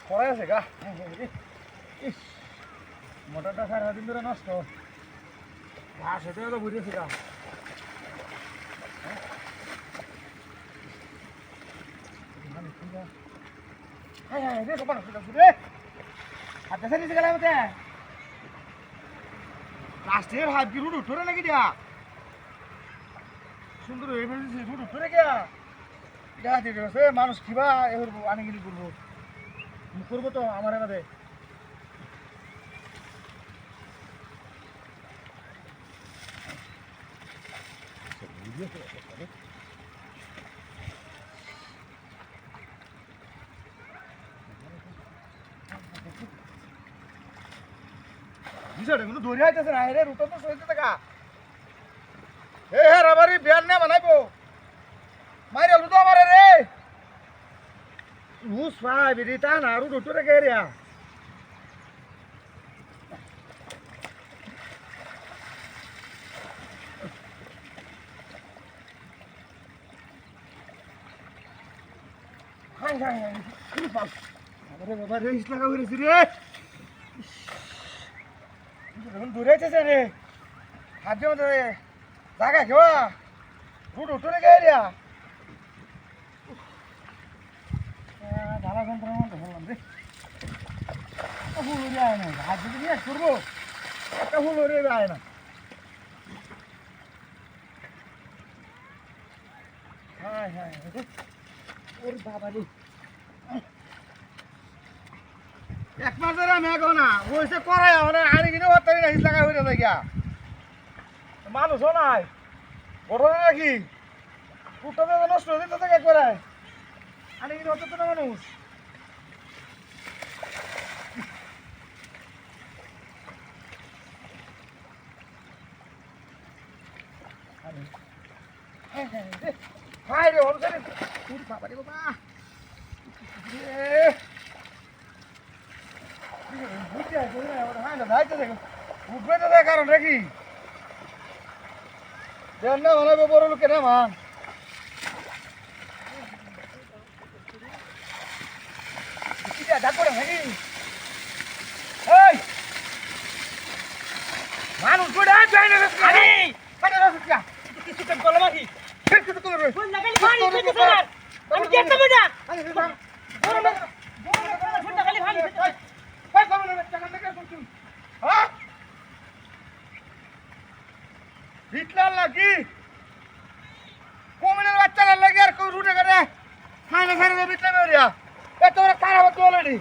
করাই আছে গা ইস মোটরটা 4 দিন ধরে নষ্ট ঘাস হেঁটে হলো বুঝেছি গা হ্যাঁ হ্যাঁ রে সবাই রে হাতে সারি গেল মতে প্লাস্টিকের হাত কি রুট উঠরে নাকি দিয়া সুন্দর হয়ে ফেলছে রুট উঠরে গিয়া দেখা দিয়ে মানুষ কিবা এ করবো আনিগিরি করবো করবো তো আমার এনাদে বিষয়টা কিন্তু ধরে আইতেছে না রে রুটো তো সইতে থাকা হ্যাঁ রাবারি বিয়ার না বানাইবো মাইরে লুতো আমারে রে হুস ভাই বিদিতা না রুট উঠরে গে রিয়া হাই হাই হাই কি পাস আরে বাবা রে ইস লাগা হইছে রে এখন দূরে আইতেছে রে হাত দিয়ে মতো জায়গা কেবা রুট উঠরে গে রিয়া ধারা যন্ত্রের মধ্যে বললাম রে ফুল উড়ে আয় না হাত যদি নিয়ে করবো একটা ফুল উড়ে আয় না হ্যাঁ হ্যাঁ ওর বাবা রে এক মাস ধরে আমি এখন না বসে করাই মানে আনি কিনে হতারি না হিস লাগা হয়ে যায় গিয়া মানুষও নাই ঘটনা নাকি কুটটা নষ্ট হয়ে যেতে থাকে একবারে আনি কিনে হতো না মানুষ হাই রে ওর সাথে তোর বাবা রে বাবা বুঝতে আছে না ওর হাই না যাইতে দেখো উঠবে তো দেখ কারণ নাকি দেন না বানাবে বড় লোকে না মান কিটা ডাক করে নাকি এই মানুষ কোড়া যায় না আমি কাটা রাস্তা কিছু কাম করলাম কি কিছু তো রে কোন লাগালি ভাই কিছু করার আমি কি একটা বুঝা আরে বাবা বড় লোক শুনটা খালি ভাই ভাই করো না টাকা টাকা শুন হ্যাঁ ভিটলার লাগি কোমনের বাচ্চারা লাগে আর কই রুটে করে খানা খানা ভিটলা মেরিয়া এত বড় কারা হতো অলরেডি